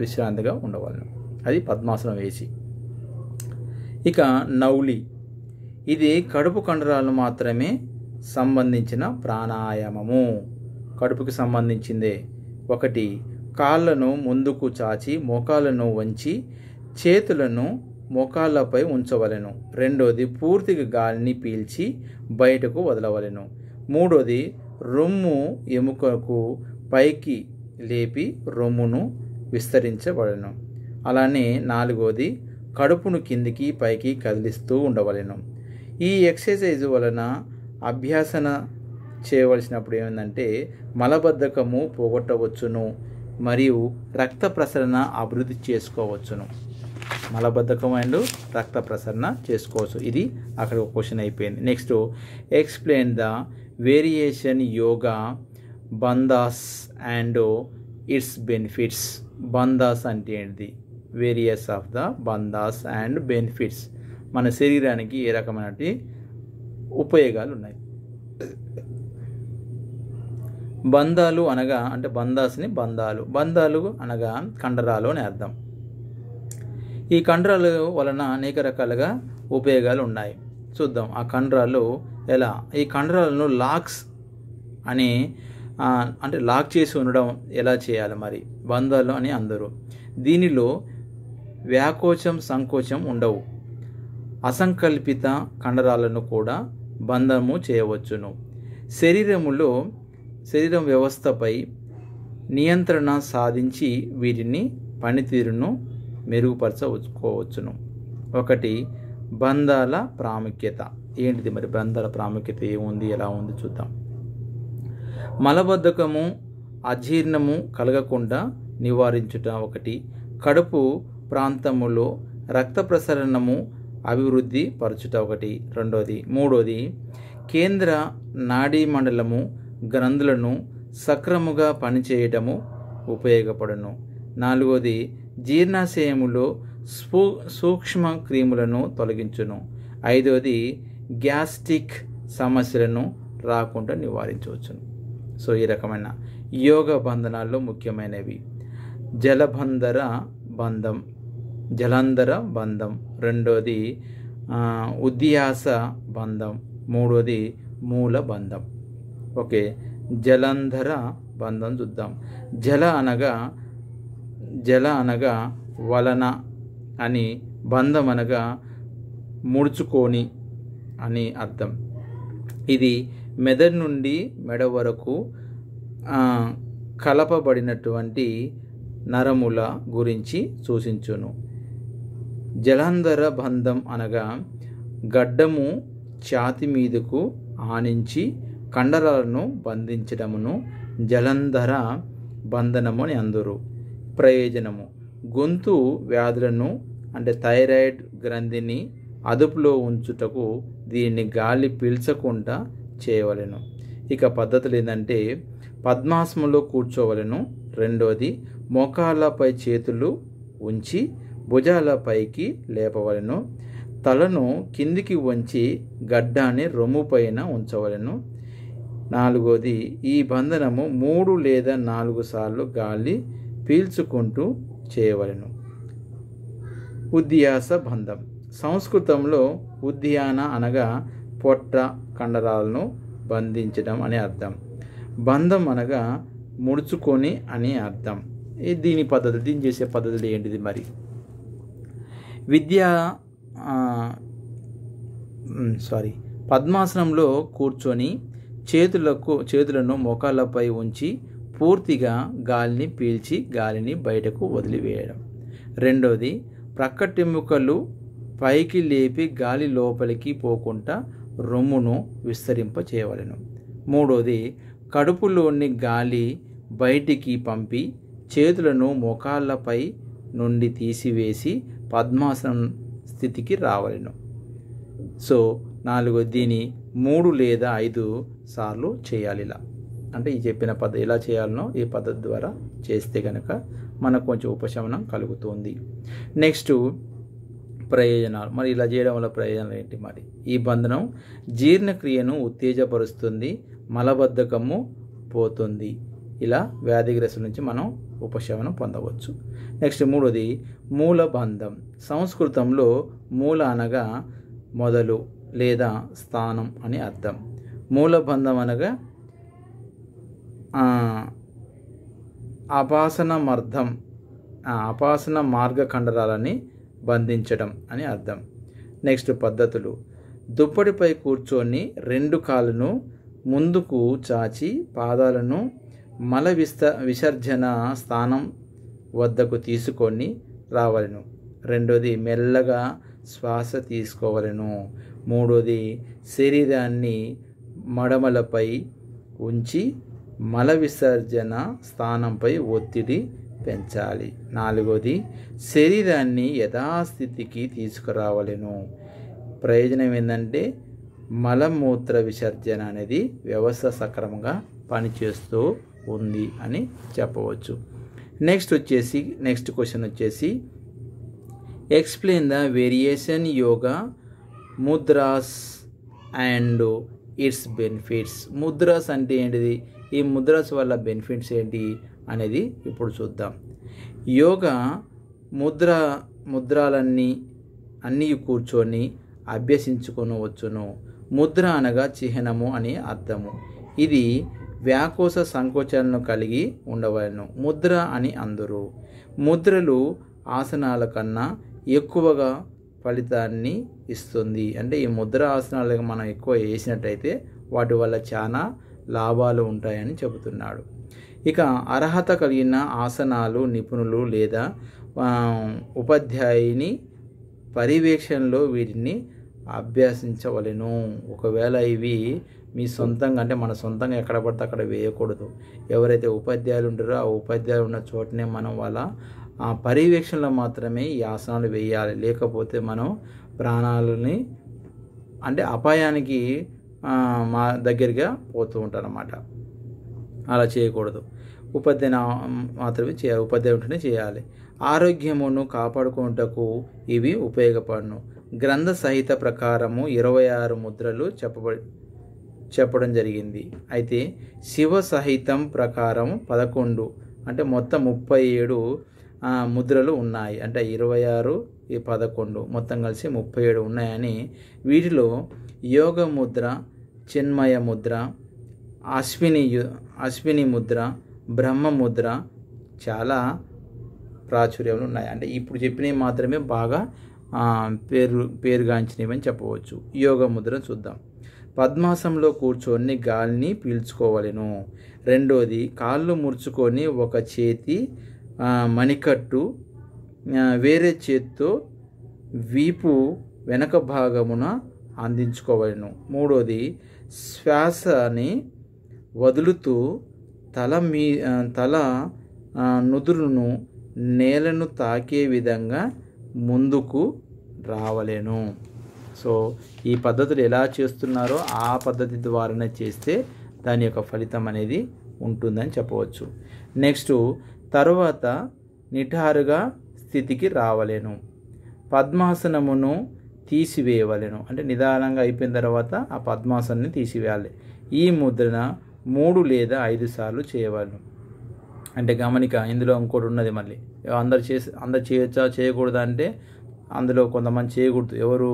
విశ్రాంతిగా ఉండవలెను. అది పద్మాసనం వేసి. ఇక నౌలి. ఇది కడుపు కండరాలను మాత్రమే సంబంధించిన ప్రాణాయామము. కడుపుకి సంబంధించిందే. 1 కాళ్ళను ముందుకు చాచి మోకాళ్ళను వంచి చేతులను మోకాళ్ళపై ఉంచవలెను. 2 పూర్తిగా గాలిని పీల్చి బయటకు వదలవలెను. 3 రొమ్ము ఎముకకు పైకి లేపి రొమ్మును విస్తరించవలెను. అలానే 4 కడుపును కిందికి పైకి కదిలిస్తూ ఉండవలెను. ఈ ఎక్సర్సైజ్ వలన అభ్యాసన చేయవలసినప్పుడు ఏమిటంటే మలబద్ధకము పోగొట్టవచ్చును మరియు రక్త ప్రసరణ అభివృద్ధి చేసుకోవచ్చును. మలబద్ధకం అండ్ రక్త ప్రసరణ చేసుకోవచ్చు. ఇది అక్కడ ఒక క్వశ్చన్ అయిపోయింది. Next explain the variation yoga bandhas and its benefits. Bandhas అంటే ఏంటిది? Various of the bandhas and benefits. మన శరీరానికి ఏ రకమైన ఉపయోగాలు ఉన్నాయి. బంధాలు అనగా అంటే బంధాస్ని బంధాలు అనగా కండరాలు అని అర్థం. ఈ కండరాలు వలన అనేక రకాలుగా ఉపయోగాలు ఉన్నాయి. చూద్దాం ఆ కండరాలు ఎలా. ఈ కండరాలను లాక్స్ అని అంటే లాక్ చేసి ఉండడం ఎలా చేయాలి మరి? బంధాలు అని అందరూ. దీనిలో వ్యాకోచం సంకోచం ఉండవు. అసంకల్పిత కండరాలను కూడా బంధము చేయవచ్చును. శరీరం వ్యవస్థపై నియంత్రణ సాధించి వీటిని పనితీరును మెరుగుపరచుకోవచ్చును. 1. బంధాల ప్రాముఖ్యత. ఏంటిది మరి బంధాల ప్రాముఖ్యత ఏముంది, ఎలా ఉంది చూద్దాం. మలబద్ధకము అజీర్ణము కలగకుండా నివారించుట 1. కడుపు ప్రాంతములో రక్త ప్రసరణము అభివృద్ధి పరచుట 1. 2. 3. కేంద్ర నాడీ మండలము గ్రంథులను సక్రముగా పనిచేయటము ఉపయోగపడును. 4. జీర్ణాశయములో సూక్ష్మ క్రిములను తొలగించును. 5. గ్యాస్ట్రిక్ సమస్యలను రాకుండా నివారించవచ్చును. సో ఈ రకమైన యోగ బంధనాల్లో ముఖ్యమైనవి జలంధర బంధం. 2. ఉద్యాస బంధం. 3. మూల బంధం. ఓకే, జలంధర బంధం చూద్దాం. జల అనగా వలన అని, బంధం అనగా ముడుచుకొని అని అర్థం. ఇది మెదడు నుండి మెడ వరకు కలపబడినటువంటి నరముల గురించి సూచించును. జలంధర బంధం అనగా గడ్డము ఛాతి మీదకు ఆనించి కండరాలను బంధించడమును జలంధర బంధనము అని అందురు. ప్రయోజనము: గొంతు వ్యాధులను అంటే థైరాయిడ్ గ్రంథిని అదుపులో ఉంచుటకు దీన్ని గాలి పీల్చకుండా చేయవలెను. ఇక పద్ధతులు ఏంటంటే పద్మాసనంలో కూర్చోవలెను. 2. మోకాళ్ళపై చేతులు ఉంచి భుజాల పైకి లేపవలెను. తలను కిందికి వంచి గడ్డాన్ని రొమ్ము పైన ఉంచవలెను. 4. ఈ బంధనము 3 లేదా 4 సార్లు గాలి పీల్చుకుంటూ చేయవలెను. ఉద్యాస బంధం. సంస్కృతంలో ఉద్యాన అనగా పొట్ట కండరాలను బంధించడం అని అర్థం. బంధం అనగా ముడుచుకొని అని అర్థం. దీని చేసే పద్ధతులు ఏంటిది మరి? పద్మాసనంలో కూర్చొని చేతులను మోకాళ్ళపై ఉంచి పూర్తిగా గాలిని పీల్చి గాలిని బయటకు వదిలివేయడం. 2. ప్రక్కటెముకలు పైకి లేపి గాలి లోపలికి పోకుండా రొమ్మును విస్తరింప చేయవలెను. 3. కడుపులోని గాలి బయటికి పంపి చేతులను మోకాళ్ళపై నుండి తీసివేసి పద్మాసనం స్థితికి రావలెను. సో 4. దీని 3 లేదా 5 సార్లు చేయాలి. ఇలా అంటే ఈ చెప్పిన పద్ధతి ఎలా చేయాలనో ఈ పద్ధతి ద్వారా చేస్తే కనుక మనకు కొంచెం ఉపశమనం కలుగుతుంది. నెక్స్ట్ ప్రయోజనాలు. మరి ఇలా చేయడం వల్ల ప్రయోజనాలు ఏంటి మరి? ఈ బంధనం జీర్ణక్రియను ఉత్తేజపరుస్తుంది, మలబద్ధకము పోతుంది. ఇలా వ్యాధిగ్రస్తుల నుంచి మనం ఉపశమనం పొందవచ్చు. నెక్స్ట్ 3. మూల బంధం. సంస్కృతంలో మూల అనగా మొదలు లేదా స్థానం అని అర్థం. మూల బంధం అనగా అపాసన మార్గ కండరాలని బంధించడం అని అర్థం. నెక్స్ట్ పద్ధతులు. దుప్పటిపై కూర్చొని 2 కాళ్ళను ముందుకు చాచి పాదాలను మల విసర్జన స్థానం వద్దకు తీసుకొని రావలెను. 2. మెల్లగా శ్వాస తీసుకోవలెను. 3. శరీరాన్ని మడమలపై ఉంచి మల విసర్జన స్థానంపై ఒత్తిడి పెంచాలి. 4. శరీరాన్ని యథాస్థితికి తీసుకురావలెను. ప్రయోజనం ఏంటంటే మలమూత్ర విసర్జన అనేది వ్యవస్థ సక్రమంగా పనిచేస్తూ ఉంది అని చెప్పవచ్చు. నెక్స్ట్ క్వశ్చన్ వచ్చేసి explain the variation yoga mudras and its benefits. Mudras అంటే ఏంటిది? ఈ ముద్రాస్ వల్ల బెనిఫిట్స్ ఏంటి అనేది ఇప్పుడు చూద్దాం. యోగా ముద్రాలన్నీ కూర్చొని అభ్యసించుకొనవచ్చును. ముద్ర అనగా చిహ్నము అని అర్థము. ఇది వ్యాకోస సంకోచాలను కలిగి ఉండవలను. ముద్ర అని అందరు. ముద్రలు ఆసనాల కన్నా ఎక్కువగా ఫలితాన్ని ఇస్తుంది. అంటే ఈ ముద్ర ఆసనాలు మనం ఎక్కువ వేసినట్టయితే వాటి వల్ల చాలా లాభాలు ఉంటాయని చెబుతున్నాడు. ఇక అర్హత కలిగిన ఆసనాలు నిపుణులు లేదా ఉపాధ్యాయుని పర్యవేక్షణలో వీటిని అభ్యసించవలెను. ఒకవేళ ఇవి మీ సొంతంగా అంటే మన సొంతంగా ఎక్కడ పడితే అక్కడ వేయకూడదు. ఎవరైతే ఉపాధ్యాయులు ఉంటారో ఆ ఉపాధ్యాయులు ఉన్న చోటనే మనం వాళ్ళ పర్యవేక్షణలో మాత్రమే ఈ ఆసనాలు వేయాలి. లేకపోతే మనం ప్రాణాలని అంటే అపాయానికి మా దగ్గరగా పోతూ ఉంటారన్నమాట. అలా చేయకూడదు. ఉపాధ్యాయుని మాత్రమే చేయాలి, ఉపాధ్యాయుడు ఉంటేనే చేయాలి. ఆరోగ్యమును కాపాడుకున్నటకు ఇవి ఉపయోగపడును. గ్రంథ సహిత ప్రకారము 26 ముద్రలు చెప్పడం జరిగింది. అయితే శివ సహితం ప్రకారం 11 అంటే మొత్తం 37 ముద్రలు ఉన్నాయి. అంటే 26 11 మొత్తం కలిసి 37 ఉన్నాయని, వీటిలో యోగ ముద్ర, చిన్మయ ముద్ర, అశ్విని ముద్ర, బ్రహ్మ ముద్ర చాలా ప్రాచుర్యంలో ఉన్నాయి. అంటే ఇప్పుడు చెప్పినవి మాత్రమే బాగా పేరుగాంచినవని చెప్పవచ్చు. యోగ ముద్రను చూద్దాం. పద్మాసనంలో కూర్చొని గాలిని పీల్చుకోవలెను. రెండోది, కాళ్ళు ముడుచుకొని ఒక చేతి మణికట్టు వేరే చేత్తో వీపు వెనక భాగమున అందించుకోవలెను. మూడోది, శ్వాసని వదులుతూ తల నుదురును నేలను తాకే విధంగా ముందుకు రావలేను. సో ఈ పద్ధతులు ఎలా చేస్తున్నారో ఆ పద్ధతి ద్వారానే చేస్తే దాని యొక్క ఫలితం అనేది ఉంటుందని చెప్పవచ్చు. నెక్స్ట్, తరువాత నిటారుగా స్థితికి రావలేను. పద్మాసనమును తీసివేయవలెను. అంటే నిదానంగా అయిపోయిన తర్వాత ఆ పద్మాసనాన్ని తీసివేయాలి. ఈ ముద్రన 3 లేదా 5 సార్లు చేయవలను. అంటే గమనిక, ఇందులో ఇంకోటి ఉన్నది. మళ్ళీ అందరు చేయొచ్చా చేయకూడదా అంటే అందులో కొంతమంది చేయకూడదు. ఎవరు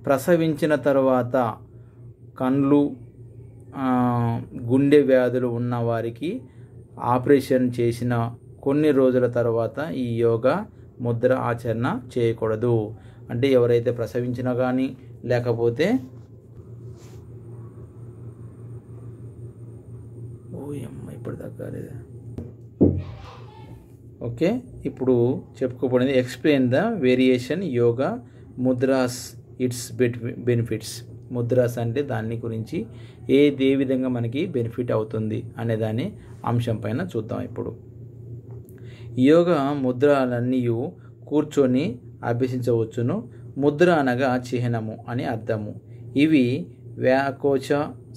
ప్రసవించిన తర్వాత కండ్లు గుండె వ్యాధులు ఉన్న వారికి ఆపరేషన్ చేసిన కొన్ని రోజుల తర్వాత ఈ యోగా ముద్ర ఆచరణ చేయకూడదు. అంటే ఎవరైతే ప్రసవించినా కానీ లేకపోతే ఇప్పుడు తగ్గలేదా ఓకే. ఇప్పుడు చెప్పుకోబడింది explain the variation yoga mudras its benefits. Mudras అంటే దాని గురించి ఏ విధంగా మనకి బెనిఫిట్ అవుతుంది అనే దాని అంశం పైన చూద్దాం. ఇప్పుడు యోగా ముద్రలన్నీ కూర్చొని అభ్యసించవచ్చును. ముద్ర అనగా చిహ్నము అని అర్థము. ఇవి వ్యాకోచ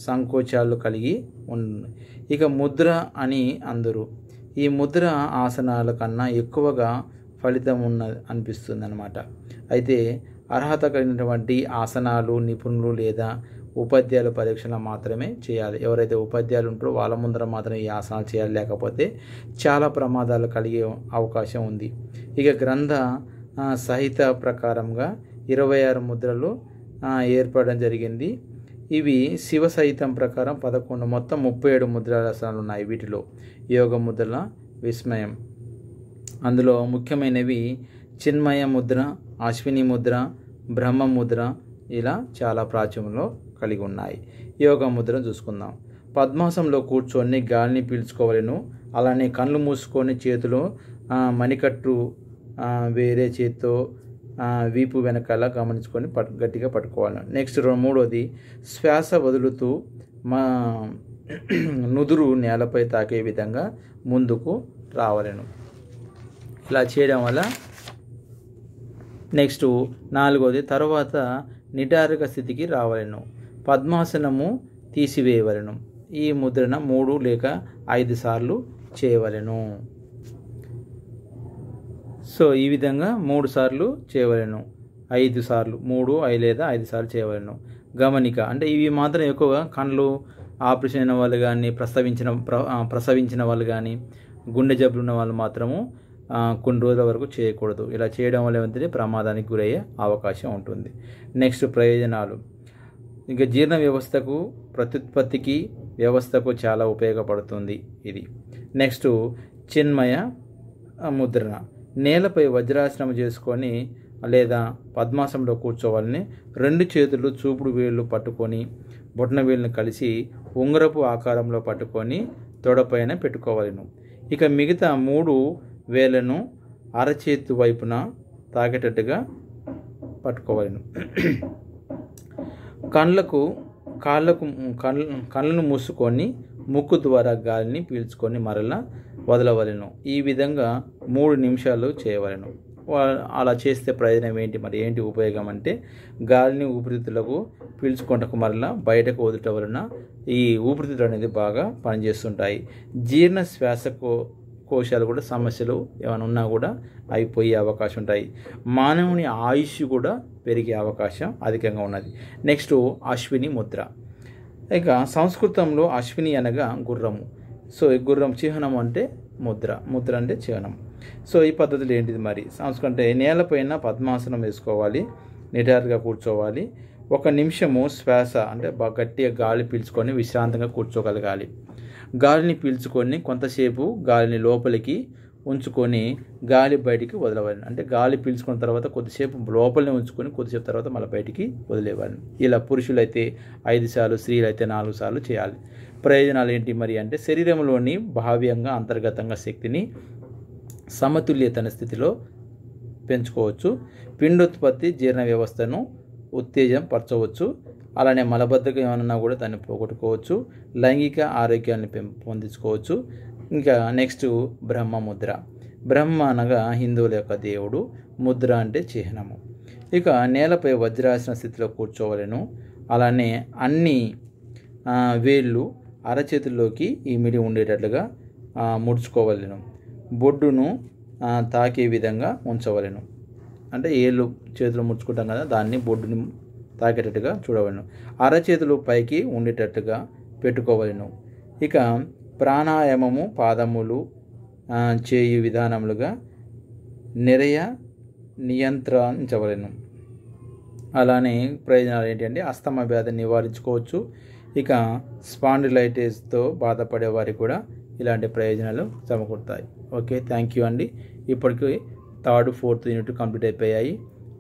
సంకోచాలు కలిగి ఉన్నాయి. ఇక ముద్ర అని అందరూ ఈ ముద్ర ఆసనాల కన్నా ఎక్కువగా ఫలితం అనిపిస్తుంది అన్నమాట. అయితే అర్హత కలిగినటువంటి ఆసనాలు నిపుణులు లేదా ఉపాధ్యాయుల పరీక్షణ మాత్రమే చేయాలి. ఎవరైతే ఉపాధ్యాయులు ఉంటారో వాళ్ళ ముందర మాత్రమే ఈ ఆసనాలు చేయాలి. లేకపోతే చాలా ప్రమాదాలు కలిగే అవకాశం ఉంది. ఇక గ్రంథ సహిత ప్రకారంగా 26 ముద్రలు ఏర్పడడం జరిగింది. ఇవి శివ సహితం ప్రకారం 11 మొత్తం 37 ముద్రాసనాలు ఉన్నాయి. వీటిలో యోగ ముద్రల విస్మయం. అందులో ముఖ్యమైనవి చిన్మయ ముద్ర, అశ్విని ముద్ర, బ్రహ్మ ముద్ర ఇలా చాలా ప్రాచుర్యంలో కలిగి ఉన్నాయి. యోగ ముద్ర చూసుకుందాం. పద్మాసనంలో కూర్చొని గాలిని పీల్చుకోవలను. అలానే కళ్ళు మూసుకొని చేతిలో మణికట్టు వేరే చేతితో వీపు వెనకాల గమనించుకొని గట్టిగా పట్టుకోవాలి. నెక్స్ట్ మూడోది, శ్వాస వదులుతూ నుదురు నేలపై తాకే విధంగా ముందుకు రావాలను. ఇలా చేయడం వల్ల నెక్స్ట్ నాలుగోది, తర్వాత నిటారుక స్థితికి రావాలను. పద్మాసనము తీసివేయవలను. ఈ ముద్రన 3 లేక 5 సార్లు చేయవలను. సో ఈ విధంగా 3 సార్లు చేయవలను, 5 సార్లు, 3, 5 లేదా 5 సార్లు చేయవలను. గమనిక అంటే ఇవి మాత్రం ఎక్కువగా కళ్ళు ఆపరేషన్ అయిన వాళ్ళు కానీ ప్రసవించిన వాళ్ళు కానీ గుండె జబ్బులు ఉన్న వాళ్ళు మాత్రము కొన్ని రోజుల వరకు చేయకూడదు. ఇలా చేయడం వల్ల ఏమంటే ప్రమాదానికి గురయ్యే అవకాశం ఉంటుంది. నెక్స్ట్ ప్రయోజనాలు. ఇంకా జీర్ణ వ్యవస్థకు ప్రత్యుత్పత్తికి వ్యవస్థకు చాలా ఉపయోగపడుతుంది ఇది. నెక్స్ట్ చిన్మయ ముద్రణ. నేలపై వజ్రాసనం చేసుకొని లేదా పద్మాసనంలో కూర్చోవాలని. 2 చేతులు చూపుడు వేళ్ళు పట్టుకొని బొటన వేళ్ళను కలిసి ఉంగరపు ఆకారంలో పట్టుకొని తొడపైన పెట్టుకోవాలను. ఇక మిగతా 3 వేళ్లను అరచేతి వైపున తాకేటట్టుగా పట్టుకోవాలను. కళ్ళను మూసుకొని ముక్కు ద్వారా గాలిని పీల్చుకొని మరలా వదలవలను. ఈ విధంగా 3 నిమిషాలు చేయవలను. అలా చేస్తే ప్రయోజనం ఏంటి, మరి ఏంటి ఉపయోగం అంటే, గాలిని ఊపిరితిత్తులకు పీల్చుకోవటకు మరలా బయటకు వదలటం వలన ఈ ఊపిరితిత్తులు అనేది బాగా పనిచేస్తుంటాయి. జీర్ణ కోశాలు కూడా సమస్యలు ఏమైనా ఉన్నా కూడా అవి పోయే అవకాశం ఉంటాయి. మానవుని ఆయుష్ కూడా పెరిగే అవకాశం అధికంగా ఉన్నది. నెక్స్ట్ అశ్విని ముద్ర. ఇక సంస్కృతంలో అశ్విని అనగా గుర్రము. సో ఈ గుర్రం చిహ్నం అంటే ముద్ర అంటే చిహ్నం. సో ఈ పద్ధతులు ఏంటిది మరి? సంస్కృతం అంటే నేలపైన పద్మాసనం వేసుకోవాలి, నిటారుగా కూర్చోవాలి. 1 నిమిషము శ్వాస అంటే బాగా గట్టిగా గాలి పీల్చుకొని విశ్రాంతంగా కూర్చోగలగాలి. గాలిని పీల్చుకొని కొంతసేపు గాలిని లోపలికి ఉంచుకొని గాలి బయటికి వదలవాలి. అంటే గాలి పీల్చుకున్న తర్వాత కొద్దిసేపు లోపలనే ఉంచుకొని కొద్దిసేపు తర్వాత మళ్ళీ బయటికి వదిలేవాలి. ఇలా పురుషులైతే 5 సార్లు, స్త్రీలైతే 4 సార్లు చేయాలి. ప్రయోజనాలు ఏంటి మరి అంటే, శరీరంలోని బాహ్యంగా అంతర్గతంగా శక్తిని సమతుల్యతన స్థితిలో పెంచుకోవచ్చు. పిండోత్పత్తి, జీర్ణ వ్యవస్థను ఉత్తేజపరచవచ్చు. అలానే మలబద్ధకం ఏమన్నా కూడా దాన్ని పోగొట్టుకోవచ్చు. లైంగిక ఆరోగ్యాన్ని పెంపొందించుకోవచ్చు. ఇంకా నెక్స్ట్ బ్రహ్మముద్ర. బ్రహ్మ అనగా హిందువుల యొక్క దేవుడు, ముద్ర అంటే చిహ్నము. ఇక నేలపై వజ్రాసన స్థితిలో కూర్చోవలను. అలానే అన్ని వేళ్ళు అరచేతుల్లోకి ఇమిడి ఉండేటట్లుగా ముడుచుకోవలను. బొడ్డును తాకే విధంగా ఉంచవలను. అంటే ఏళ్ళు చేతులు ముడుచుకుంటాం కదా, దాన్ని బొడ్డుని తాకేటట్టుగా చూడవలను. అరచేతులు పైకి ఉండేటట్టుగా పెట్టుకోవలను. ఇక ప్రాణాయామము పాదములు చేయు విధానములుగా నియంత్రించవలను. అలానే ప్రయోజనాలు ఏంటంటే, అస్తమా వ్యాధిని నివారించుకోవచ్చు. ఇక స్పాండిలైటిస్తో బాధపడే వారికి కూడా ఇలాంటి ప్రయోజనాలు సమకూరుతాయి. ఓకే, థ్యాంక్ యూ అండి. ఇప్పటికీ 3rd, 4th యూనిట్ కంప్లీట్ అయిపోయాయి.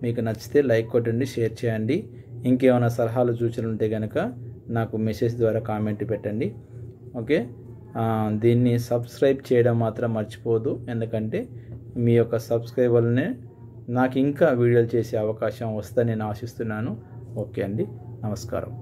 మీకు నచ్చితే లైక్ కొట్టండి, షేర్ చేయండి. ఇంకేమైనా సలహాలు సూచనలు ఉంటే కనుక నాకు మెసేజ్ ద్వారా కామెంట్ పెట్టండి. ఓకే, దీన్ని సబ్స్క్రైబ్ చేయడం మాత్రం మర్చిపోదు. ఎందుకంటే మీ యొక్క సబ్స్క్రైబర్లనే నాకు ఇంకా వీడియోలు చేసే అవకాశం వస్తుందని నేను ఆశిస్తున్నాను. ఓకే అండి, నమస్కారం.